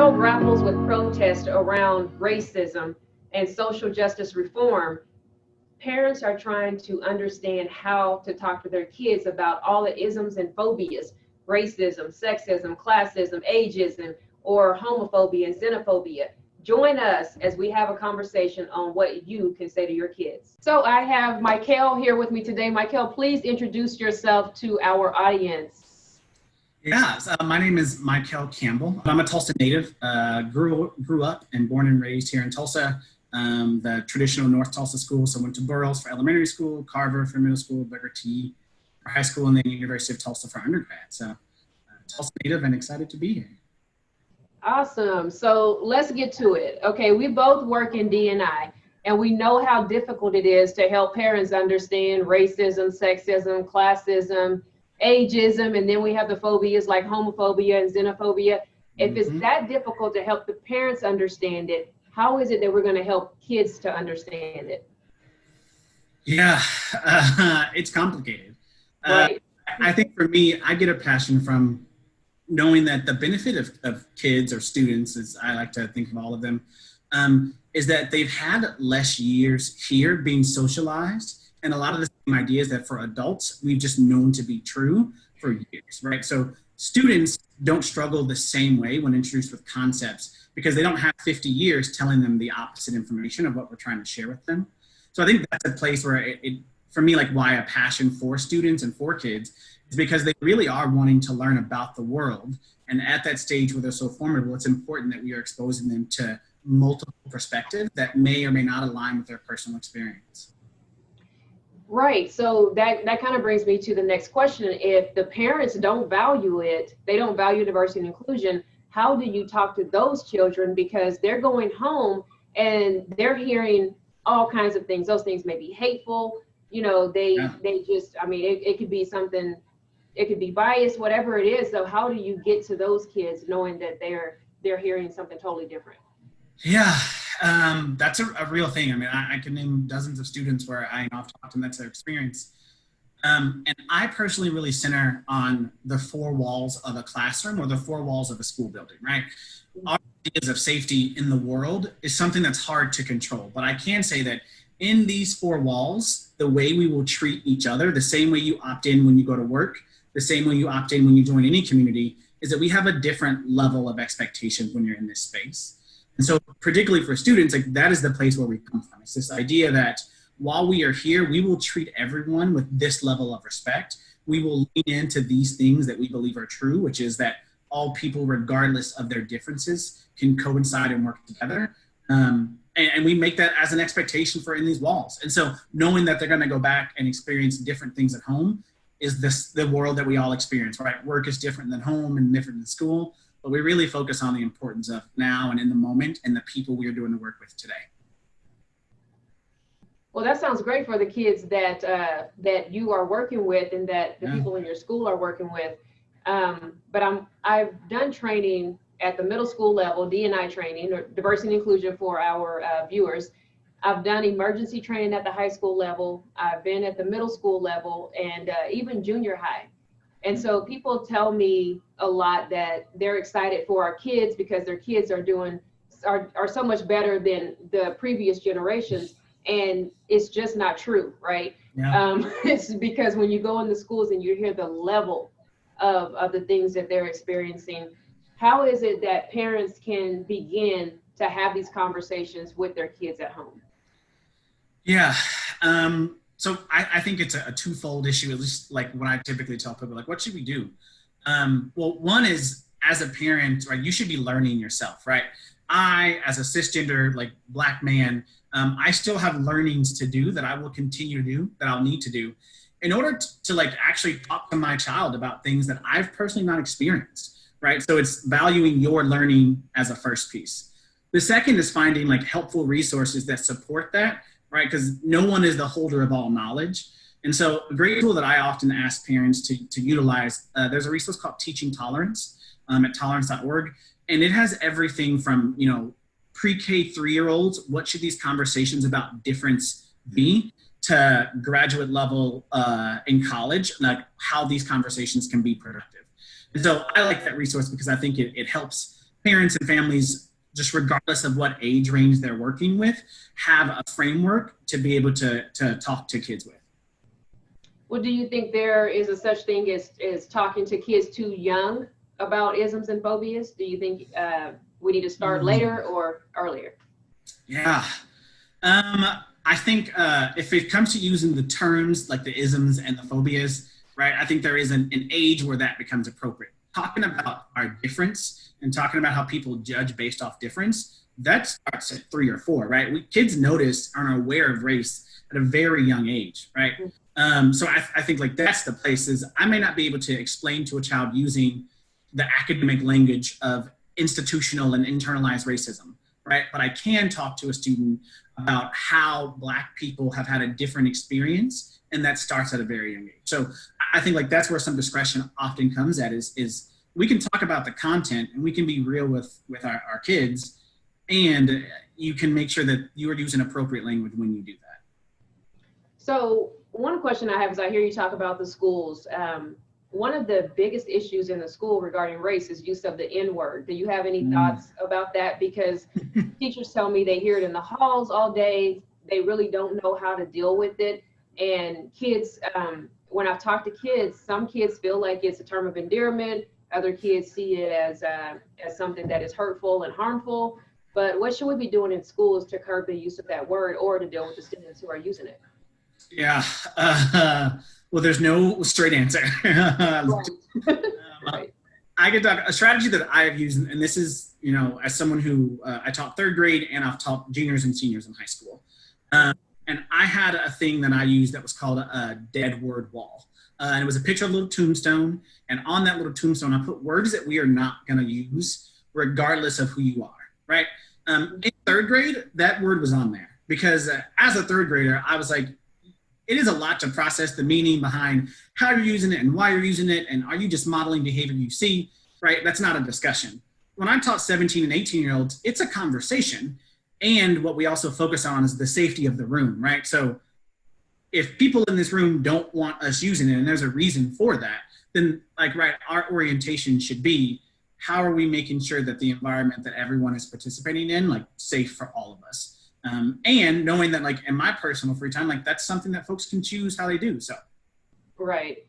world grapples with protest around racism and social justice reform, parents are trying to understand how to talk to their kids about all the isms and phobias: racism, sexism, classism, ageism, or homophobia and xenophobia. Join us as we have a conversation on what you can say to your kids. So I have Michael here with me today. Michael, please introduce yourself to our audience. Yeah, my name is Michael Campbell. I'm a Tulsa native. Grew up and born and raised here in Tulsa, the traditional North Tulsa school. So went to Burroughs for elementary school, Carver for middle school, Booker T for high school, and then University of Tulsa for undergrad. So Tulsa native and excited to be here. Awesome. So let's get to it. Okay, we both work in D&I, and we know how difficult it is to help parents understand racism, sexism, classism, ageism, and then we have the phobias like homophobia and xenophobia. If it's that difficult to help the parents understand it, how is it that we're going to help kids to understand it? Yeah, it's complicated. Right. I think for me, I get a passion from knowing that the benefit of kids or students, as I like to think of all of them, is that they've had less years here being socialized, and a lot of the same ideas that for adults we've just known to be true for years, right? So students don't struggle the same way when introduced with concepts because they don't have 50 years telling them the opposite information of what we're trying to share with them. So I think that's a place where it for me, like why a passion for students and for kids is because they really are wanting to learn about the world. And at that stage where they're so formidable, it's important that we are exposing them to multiple perspectives that may or may not align with their personal experience. Right. So that kind of brings me to the next question. If the parents don't value it, they don't value diversity and inclusion, how do you talk to those children? Because they're going home and they're hearing all kinds of things. Those things may be hateful. You know, they just, I mean, it could be something, it could be biased, whatever it is. So how do you get to those kids knowing that they're hearing something totally different? Yeah, that's a real thing. I mean, I can name dozens of students where I've talked and that's their experience. And I personally really center on the four walls of a classroom or the four walls of a school building, right? Our ideas of safety in the world is something that's hard to control. But I can say that in these four walls, the way we will treat each other, the same way you opt in when you go to work, the same way you opt in when you join any community, is that we have a different level of expectation when you're in this space. And so particularly for students, like that is the place where we come from. It's this idea that while we are here, we will treat everyone with this level of respect. We will lean into these things that we believe are true, which is that all people, regardless of their differences, can coincide and work together. And we make that as an expectation for in these walls. And so knowing that they're going to go back and experience different things at home is the world that we all experience, right? Work is different than home and different than school. But we really focus on the importance of now and in the moment and the people we are doing the work with today. Well, that sounds great for the kids that you are working with and that the people in your school are working with. But I've done training at the middle school level, D&I training, or diversity and inclusion for our viewers. I've done emergency training at the high school level. I've been at the middle school level and even junior high. And so people tell me a lot that they're excited for our kids because their kids are so much better than the previous generations. And it's just not true, right? Yeah. It's because when you go in the schools and you hear the level of the things that they're experiencing, how is it that parents can begin to have these conversations with their kids at home? Yeah. So I think it's a twofold issue, at least like when I typically tell people, like, what should we do? Well, one is as a parent, right, you should be learning yourself, right? I, as a cisgender, like Black man, I still have learnings to do that I will continue to do, that I'll need to do in order to like actually talk to my child about things that I've personally not experienced, right? So it's valuing your learning as a first piece. The second is finding like helpful resources that support that, right? Because no one is the holder of all knowledge. And so a great tool that I often ask parents to utilize, there's a resource called Teaching Tolerance at tolerance.org. And it has everything from, you know, pre-K 3-year-olds, what should these conversations about difference be, to graduate level in college, like how these conversations can be productive. And so I like that resource because I think it helps parents and families, just regardless of what age range they're working with, have a framework to be able to talk to kids with. Well, do you think there is a such thing as talking to kids too young about isms and phobias? Do you think we need to start later or earlier? Yeah. I think if it comes to using the terms like the isms and the phobias, right, I think there is an age where that becomes appropriate. Talking about our difference and talking about how people judge based off difference, that starts at 3 or 4, right? Kids notice and are aware of race at a very young age, right? So I think like that's the places I may not be able to explain to a child using the academic language of institutional and internalized racism, right? But I can talk to a student about how Black people have had a different experience, and that starts at a very young age. So I think like that's where some discretion often comes at is we can talk about the content and we can be real with our kids, and you can make sure that you are using appropriate language when you do that. So one question I have is I hear you talk about the schools. One of the biggest issues in the school regarding race is use of the N-word. Do you have any thoughts about that? Because teachers tell me they hear it in the halls all day. They really don't know how to deal with it. And kids, when I've talked to kids, some kids feel like it's a term of endearment. Other kids see it as something that is hurtful and harmful. But what should we be doing in schools to curb the use of that word or to deal with the students who are using it? Yeah. Well, there's no straight answer. Right. I could talk a strategy that I have used, and this is, you know, as someone who I taught 3rd grade and I've taught juniors and seniors in high school. And I had a thing that I used that was called a dead word wall. And it was a picture of a little tombstone. And on that little tombstone, I put words that we are not going to use regardless of who you are, right? In 3rd grade, that word was on there because as a 3rd grader, I was like, it is a lot to process the meaning behind how you're using it and why you're using it. And are you just modeling behavior you see, right? That's not a discussion. When I taught 17 and 18-year-olds, it's a conversation. And what we also focus on is the safety of the room, right? So if people in this room don't want us using it and there's a reason for that, then like, right, our orientation should be, how are we making sure that the environment that everyone is participating in, like safe for all of us? And knowing that like in my personal free time, like that's something that folks can choose how they do. So. Right.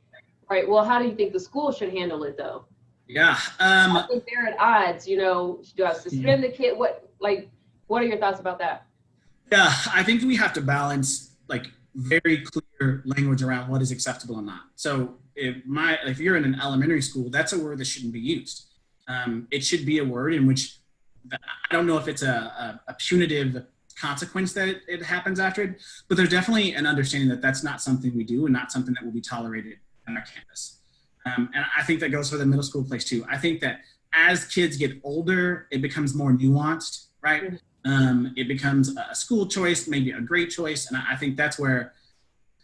Well, how do you think the school should handle it though? Yeah. I think they're at odds, you know, do I suspend the kid? What are your thoughts about that? Yeah, I think we have to balance like very clear language around what is acceptable and not. So if you're in an elementary school, that's a word that shouldn't be used. It should be a word in which I don't know if it's a punitive consequence that it happens after it, but there's definitely an understanding that that's not something we do and not something that will be tolerated on our campus. And I think that goes for the middle school place too. I think that as kids get older, it becomes more nuanced, right? It becomes a school choice, maybe a grade choice. And I think that's where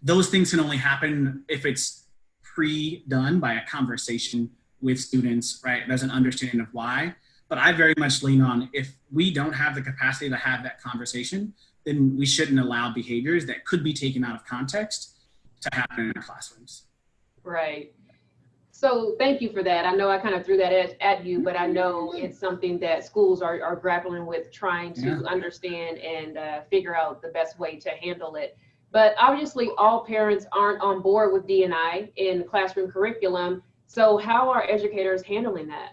those things can only happen if it's pre-done by a conversation with students, right? There's an understanding of why. But I very much lean on, if we don't have the capacity to have that conversation, then we shouldn't allow behaviors that could be taken out of context to happen in our classrooms. Right. So thank you for that. I know I kind of threw that at you, but I know it's something that schools are grappling with, trying to understand and figure out the best way to handle it. But obviously all parents aren't on board with D&I in classroom curriculum. So how are educators handling that?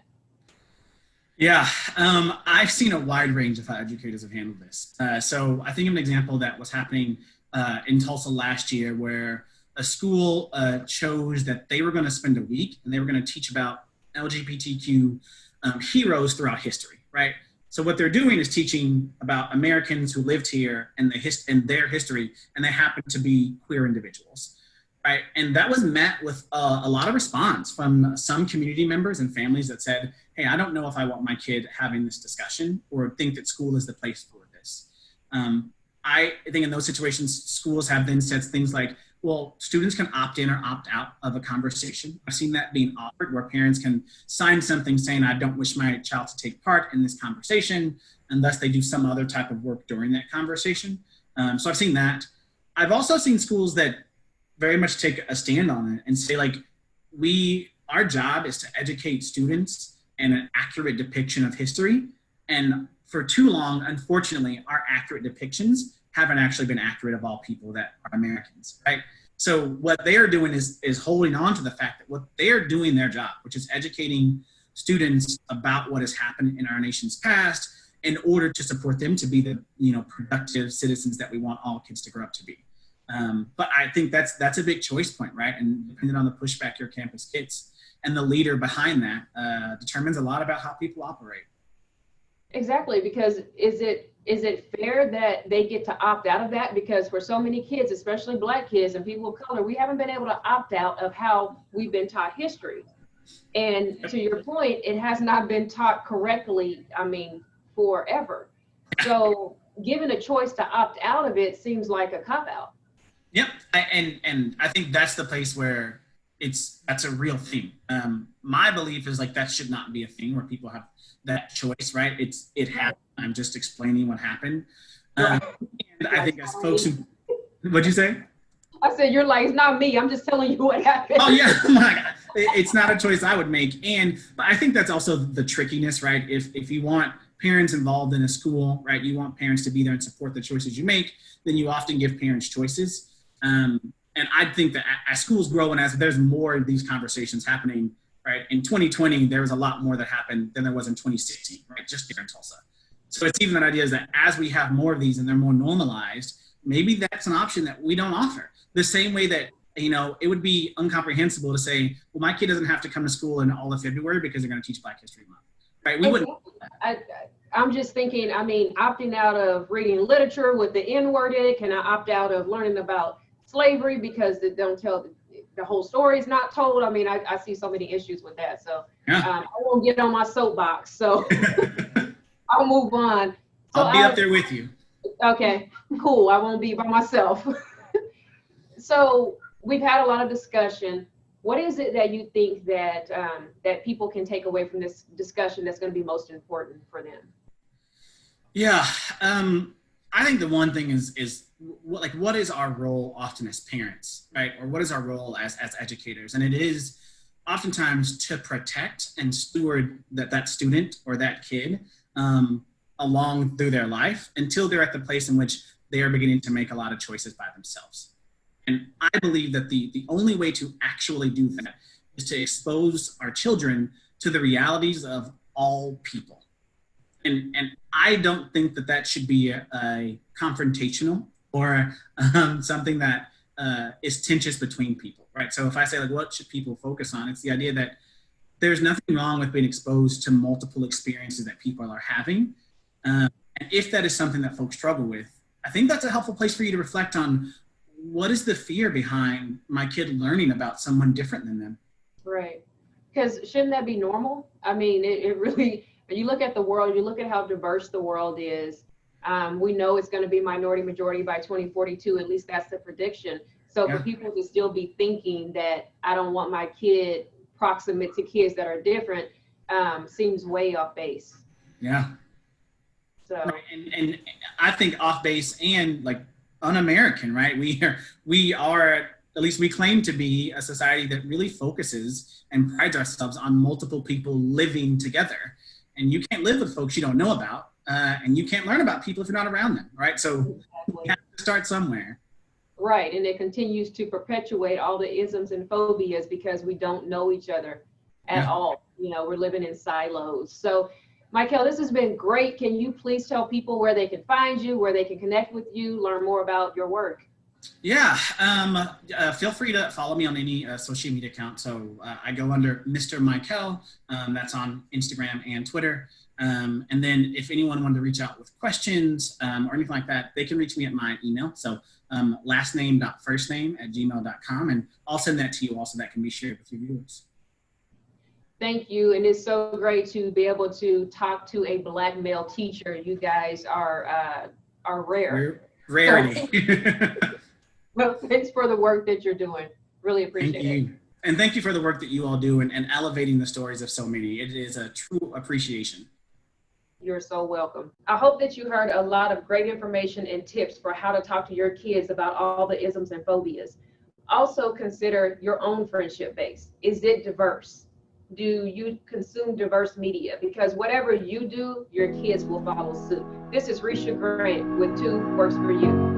Yeah, I've seen a wide range of how educators have handled this. So I think of an example that was happening in Tulsa last year where a school chose that they were going to spend a week and they were going to teach about LGBTQ heroes throughout history, right? So what they're doing is teaching about Americans who lived here and their history, and they happen to be queer individuals. Right. And that was met with a lot of response from some community members and families that said, hey, I don't know if I want my kid having this discussion or think that school is the place for this. I think in those situations, schools have then said things like, well, students can opt in or opt out of a conversation. I've seen that being offered where parents can sign something saying, I don't wish my child to take part in this conversation unless they do some other type of work during that conversation. So I've seen that. I've also seen schools that very much take a stand on it and say like, our job is to educate students and an accurate depiction of history. And for too long, unfortunately, our accurate depictions haven't actually been accurate of all people that are Americans, right? So what they are doing is holding on to the fact that what they are doing their job, which is educating students about what has happened in our nation's past in order to support them to be the, productive citizens that we want all kids to grow up to be. But I think that's a big choice point, right? And depending on the pushback your campus gets and the leader behind that determines a lot about how people operate. Exactly, because is it fair that they get to opt out of that? Because for so many kids, especially Black kids and people of color, we haven't been able to opt out of how we've been taught history. And to your point, it has not been taught correctly, forever. So given a choice to opt out of it seems like a cop-out. Yep, and I think that's the place where that's a real thing. My belief is like that should not be a thing where people have that choice, right? It happened. I'm just explaining what happened. And I think as folks who, what'd you say? I said, you're like, it's not me. I'm just telling you what happened. Oh yeah, my God. It's not a choice I would make. But I think that's also the trickiness, right? If you want parents involved in a school, right? You want parents to be there and support the choices you make, then you often give parents choices. And I think that as schools grow and as there's more of these conversations happening, right? In 2020, there was a lot more that happened than there was in 2016, right? Just here in Tulsa. So it's even that idea is that as we have more of these and they're more normalized, maybe that's an option that we don't offer. The same way that, it would be incomprehensible to say, well, my kid doesn't have to come to school in all of February because they're going to teach Black History Month, right? We wouldn't. I'm just thinking, opting out of reading literature with the Nword in it. Can I opt out of learning about slavery because they don't tell the whole story is not told? I see so many issues with that. So yeah. I won't get on my soapbox. So I'll move on. So I'll be up there with you. Okay, cool. I won't be by myself. So we've had a lot of discussion. What is it that you think that that people can take away from this discussion that's going to be most important for them? Yeah, I think the one thing is what is our role often as parents, right? Or what is our role as educators? And it is oftentimes to protect and steward that student or that kid along through their life until they're at the place in which they are beginning to make a lot of choices by themselves. And I believe that the only way to actually do that is to expose our children to the realities of all people. And I don't think that should be a confrontational or something that is tensions between people, right? So if I say, like, what should people focus on? It's the idea that there's nothing wrong with being exposed to multiple experiences that people are having. And if that is something that folks struggle with, I think that's a helpful place for you to reflect on what is the fear behind my kid learning about someone different than them? Right. Because shouldn't that be normal? It really, when you look at the world, you look at how diverse the world is. We know it's going to be minority majority by 2042. At least that's the prediction. So for people to still be thinking that I don't want my kid proximate to kids that are different seems way off base. Yeah. So. Right. And I think off base and like un-American, right? We are, at least we claim to be a society that really focuses and prides ourselves on multiple people living together. And you can't live with folks you don't know about, and you can't learn about people if you're not around them, right? So we have to start somewhere. Right, and it continues to perpetuate all the isms and phobias because we don't know each other at all. We're living in silos. So, Michael, this has been great. Can you please tell people where they can find you, where they can connect with you, learn more about your work? Yeah, feel free to follow me on any social media account. So I go under Mr. Michael, that's on Instagram and Twitter. And then if anyone wanted to reach out with questions or anything like that, they can reach me at my email. So lastname.firstname@gmail.com. And I'll send that to you also, that can be shared with your viewers. Thank you. And it's so great to be able to talk to a Black male teacher. You guys are rare. Rarity. Well, thanks for the work that you're doing. Really appreciate it. And thank you for the work that you all do and elevating the stories of so many. It is a true appreciation. You're so welcome. I hope that you heard a lot of great information and tips for how to talk to your kids about all the isms and phobias. Also consider your own friendship base. Is it diverse? do you consume diverse media? Because whatever you do, your kids will follow suit. This is Risha Grant with 2 Works For You.